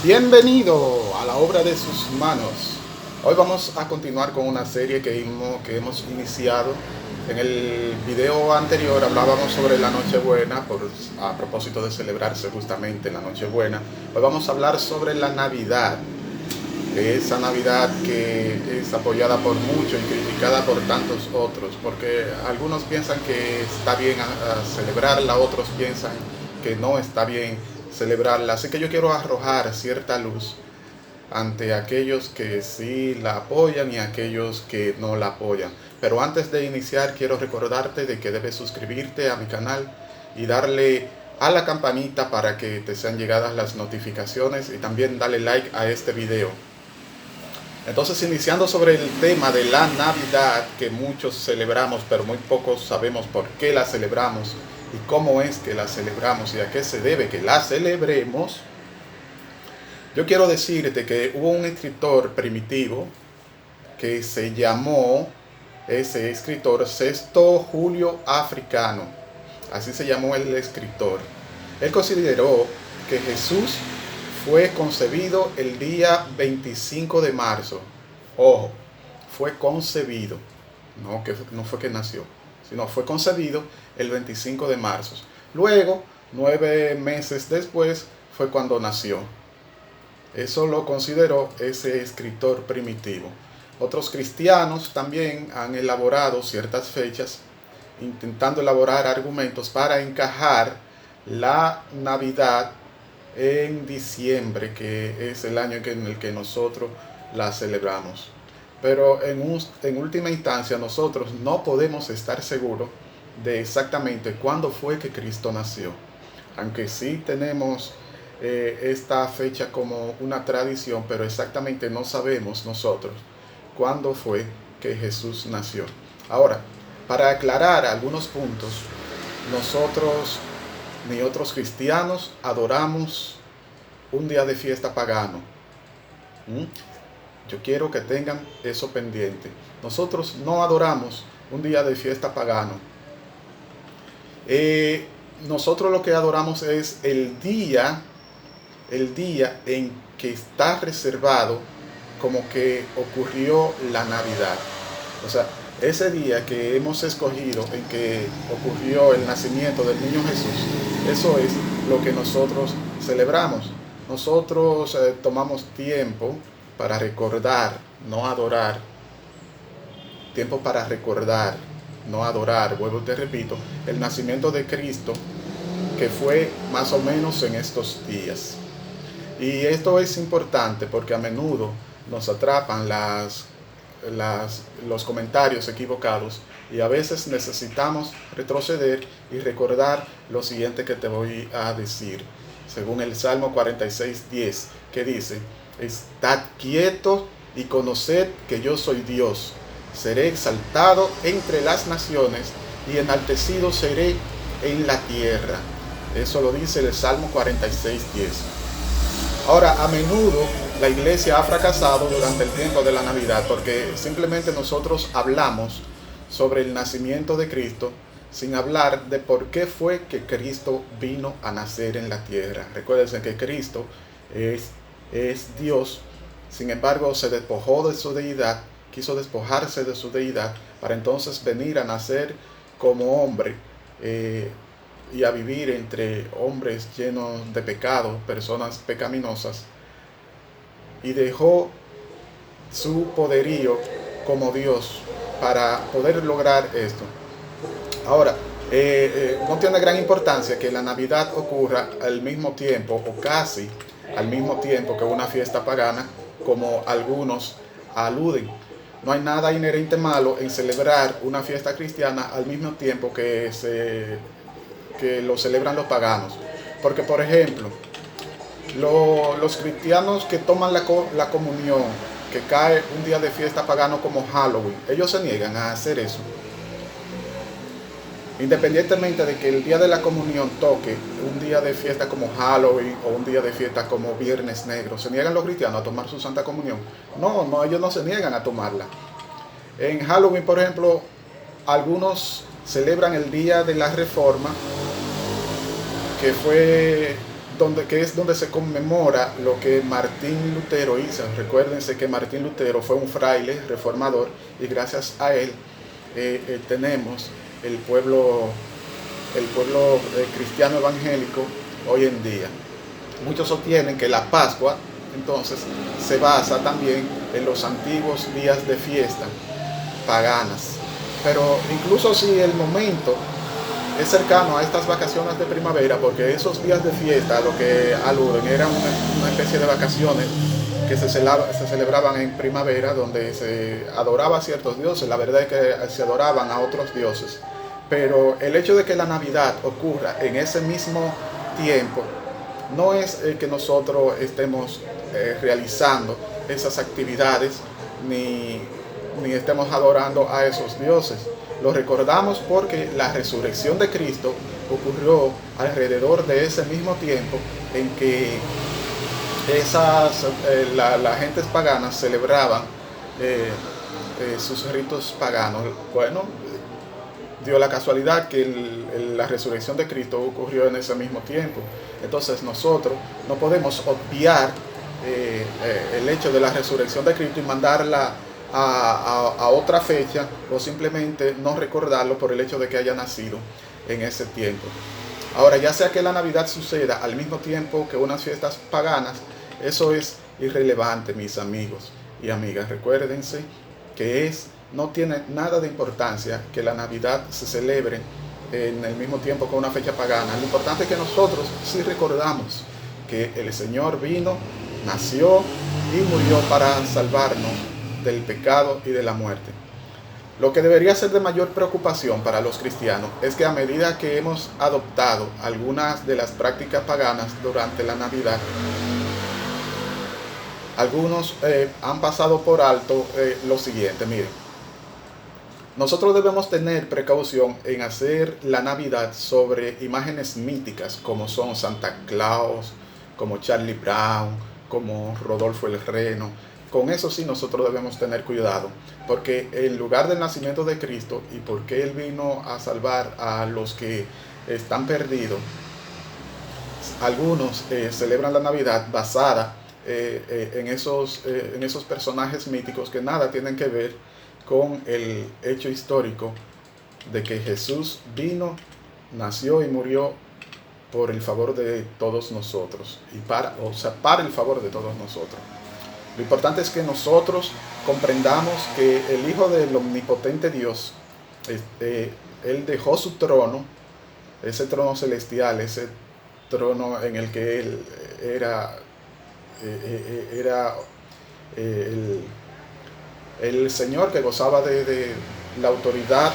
Bienvenido a la obra de sus manos. Hoy vamos a continuar con una serie que hemos iniciado. En el video anterior hablábamos sobre la Nochebuena, a propósito de celebrarse justamente la Nochebuena. Hoy vamos a hablar sobre la Navidad, esa Navidad que es apoyada por muchos y criticada por tantos otros, porque algunos piensan que está bien celebrarla, otros piensan que no está bien celebrarla. Así que yo quiero arrojar cierta luz ante aquellos que sí la apoyan y aquellos que no la apoyan. Pero antes de iniciar quiero recordarte de que debes suscribirte a mi canal y darle a la campanita para que te sean llegadas las notificaciones, y también dale like a este video. Entonces, iniciando sobre el tema de la Navidad, que muchos celebramos, pero muy pocos sabemos por qué la celebramos y cómo es que la celebramos y a qué se debe que la celebremos. Yo quiero decirte que hubo un escritor primitivo que se llamó, ese escritor, Sexto Julio Africano. Así se llamó el escritor. Él consideró que Jesús fue concebido el día 25 de marzo. Ojo, fue concebido, no fue que nació, sino fue concebido el 25 de marzo. Luego, 9 meses después, fue cuando nació. Eso lo consideró ese escritor primitivo. Otros cristianos también han elaborado ciertas fechas, intentando elaborar argumentos para encajar la Navidad en diciembre, que es el año en el que nosotros la celebramos. Pero en última instancia nosotros no podemos estar seguros de exactamente cuándo fue que Cristo nació. Aunque sí tenemos esta fecha como una tradición, pero exactamente no sabemos nosotros cuándo fue que Jesús nació. Ahora, para aclarar algunos puntos, nosotros ni otros cristianos adoramos un día de fiesta pagano. Yo quiero que tengan eso pendiente. Nosotros no adoramos un día de fiesta pagano. Nosotros lo que adoramos es el día en que está reservado como que ocurrió la Navidad. O sea, ese día que hemos escogido en que ocurrió el nacimiento del niño Jesús, eso es lo que nosotros celebramos. Nosotros tomamos tiempo para recordar, no adorar. Tiempo para recordar, no adorar, vuelvo te repito, el nacimiento de Cristo, que fue más o menos en estos días. Y esto es importante porque a menudo nos atrapan los comentarios equivocados, y a veces necesitamos retroceder y recordar lo siguiente que te voy a decir. Según el Salmo 46:10, que dice: estad quietos y conoced que yo soy Dios. Seré exaltado entre las naciones y enaltecido seré en la tierra. Eso lo dice el Salmo 46:10. Ahora, a menudo la iglesia ha fracasado durante el tiempo de la Navidad porque simplemente nosotros hablamos sobre el nacimiento de Cristo sin hablar de por qué fue que Cristo vino a nacer en la tierra. Recuérdense que Cristo es Dios, sin embargo se despojó de su deidad, quiso despojarse de su deidad para entonces venir a nacer como hombre y a vivir entre hombres llenos de pecado, personas pecaminosas, y dejó su poderío como Dios para poder lograr esto. Ahora, no tiene gran importancia que la Navidad ocurra al mismo tiempo o casi al mismo tiempo que una fiesta pagana, como algunos aluden. No hay nada inherente malo en celebrar una fiesta cristiana al mismo tiempo que lo celebran los paganos. Porque, por ejemplo, los cristianos que toman la comunión, que cae un día de fiesta pagano como Halloween, ellos se niegan a hacer eso. Independientemente de que el día de la comunión toque un día de fiesta como Halloween o un día de fiesta como Viernes Negro, ¿se niegan los cristianos a tomar su Santa Comunión? No, ellos no se niegan a tomarla. En Halloween, por ejemplo, algunos celebran el día de la Reforma, que fue que es donde se conmemora lo que Martín Lutero hizo. Recuérdense que Martín Lutero fue un fraile reformador y gracias a él tenemos el pueblo cristiano evangélico hoy en día. Muchos sostienen que la Pascua entonces se basa también en los antiguos días de fiesta paganas, pero incluso si el momento es cercano a estas vacaciones de primavera, porque esos días de fiesta lo que aluden era una especie de vacaciones que se celebraban en primavera, donde se adoraba a ciertos dioses. La verdad es que se adoraban a otros dioses, pero el hecho de que la Navidad ocurra en ese mismo tiempo no es que nosotros estemos realizando esas actividades ni estemos adorando a esos dioses. Lo recordamos porque la resurrección de Cristo ocurrió alrededor de ese mismo tiempo en que las gentes paganas celebraban sus ritos paganos. Bueno, dio la casualidad que la resurrección de Cristo ocurrió en ese mismo tiempo. Entonces nosotros no podemos obviar el hecho de la resurrección de Cristo y mandarla a otra fecha, o simplemente no recordarlo por el hecho de que haya nacido en ese tiempo. Ahora, ya sea que la Navidad suceda al mismo tiempo que unas fiestas paganas, eso es irrelevante, mis amigos y amigas. Recuérdense que no tiene nada de importancia que la Navidad se celebre en el mismo tiempo que una fecha pagana. Lo importante es que nosotros sí recordamos que el Señor vino, nació y murió para salvarnos del pecado y de la muerte. Lo que debería ser de mayor preocupación para los cristianos es que a medida que hemos adoptado algunas de las prácticas paganas durante la Navidad, algunos han pasado por alto lo siguiente. Miren, nosotros debemos tener precaución en hacer la Navidad sobre imágenes míticas como son Santa Claus, como Charlie Brown, como Rodolfo el Reno. Con eso sí nosotros debemos tener cuidado, porque en lugar del nacimiento de Cristo y porque Él vino a salvar a los que están perdidos, algunos celebran la Navidad basada en esos personajes míticos que nada tienen que ver con el hecho histórico de que Jesús vino, nació y murió por el favor de todos nosotros, para el favor de todos nosotros. Lo importante es que nosotros comprendamos que el Hijo del Omnipotente Dios, Él dejó su trono, ese trono celestial, ese trono en el que Él era el Señor que gozaba de la autoridad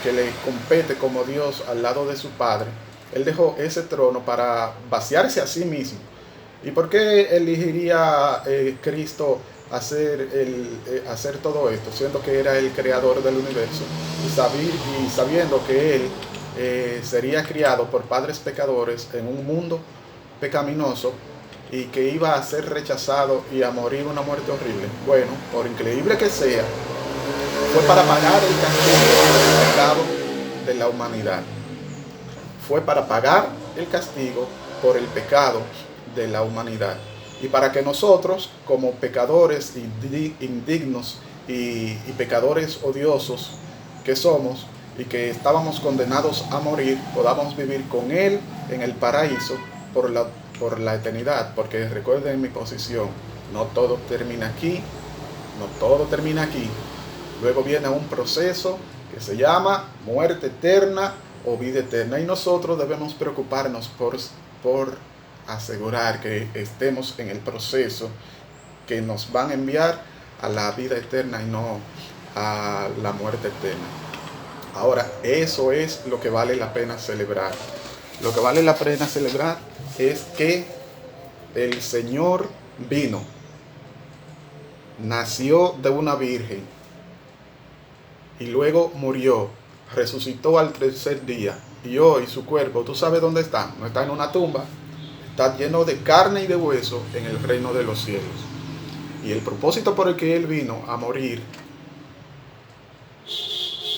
que le compete como Dios al lado de su Padre. Él dejó ese trono para vaciarse a sí mismo. ¿Y por qué elegiría Cristo hacer todo esto, siendo que era el creador del universo y sabiendo que Él sería criado por padres pecadores en un mundo pecaminoso y que iba a ser rechazado y a morir una muerte horrible? Bueno, por increíble que sea, fue para pagar el castigo del pecado de la humanidad. Fue para pagar el castigo por el pecado de la humanidad. Y para que nosotros, como pecadores indignos y pecadores odiosos que somos y que estábamos condenados a morir, podamos vivir con Él en el paraíso por la eternidad. Porque recuerden mi posición, no todo termina aquí, no todo termina aquí. Luego viene un proceso que se llama muerte eterna o vida eterna, y nosotros debemos preocuparnos por asegurar que estemos en el proceso que nos van a enviar a la vida eterna y no a la muerte eterna. Ahora, eso es lo que vale la pena celebrar. Lo que vale la pena celebrar es que el Señor vino, nació de una virgen y luego murió, resucitó al tercer día, y hoy su cuerpo, ¿tú sabes dónde está? No está en una tumba, está lleno de carne y de hueso en el reino de los cielos. Y el propósito por el que Él vino a morir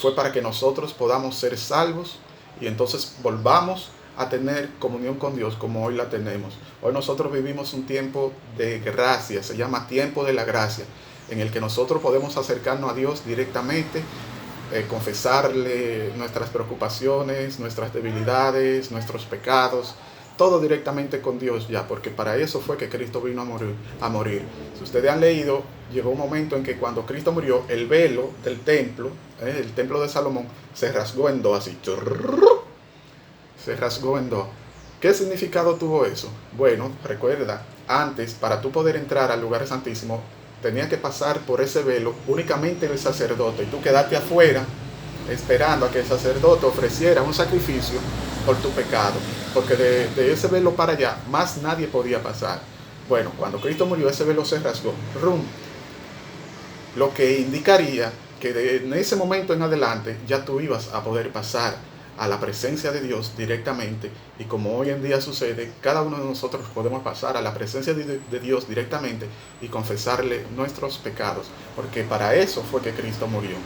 fue para que nosotros podamos ser salvos y entonces volvamos a tener comunión con Dios como hoy la tenemos. Hoy nosotros vivimos un tiempo de gracia, se llama tiempo de la gracia, en el que nosotros podemos acercarnos a Dios directamente, confesarle nuestras preocupaciones, nuestras debilidades, nuestros pecados, todo directamente con Dios ya, porque para eso fue que Cristo vino a morir. Si ustedes han leído, llegó un momento en que cuando Cristo murió, el velo del templo, el templo de Salomón, se rasgó en dos, así, se rasgó en dos. ¿Qué significado tuvo eso? Bueno, recuerda, antes, para tú poder entrar al lugar santísimo, tenía que pasar por ese velo únicamente el sacerdote, y tú quedaste afuera esperando a que el sacerdote ofreciera un sacrificio por tu pecado, porque de ese velo para allá más nadie podía pasar. Bueno, cuando Cristo murió, ese velo se rasgó, ¡rum!, lo que indicaría que en ese momento en adelante ya tú ibas a poder pasar a la presencia de Dios directamente, y como hoy en día sucede, cada uno de nosotros podemos pasar a la presencia de Dios directamente y confesarle nuestros pecados, porque para eso fue que Cristo murió,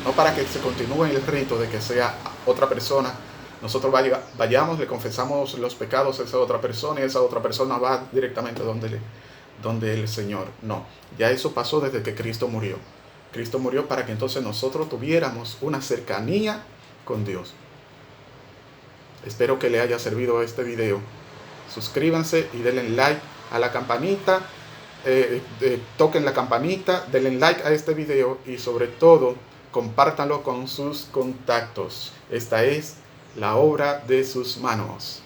no para que se continúe el rito de que sea otra persona. Nosotros vayamos, le confesamos los pecados a esa otra persona y esa otra persona va directamente donde el Señor. No, ya eso pasó desde que Cristo murió. Cristo murió para que entonces nosotros tuviéramos una cercanía con Dios. Espero que le haya servido este video. Suscríbanse y denle like a la campanita. Toquen la campanita, denle like a este video y sobre todo compártanlo con sus contactos. Esta es la obra de sus manos.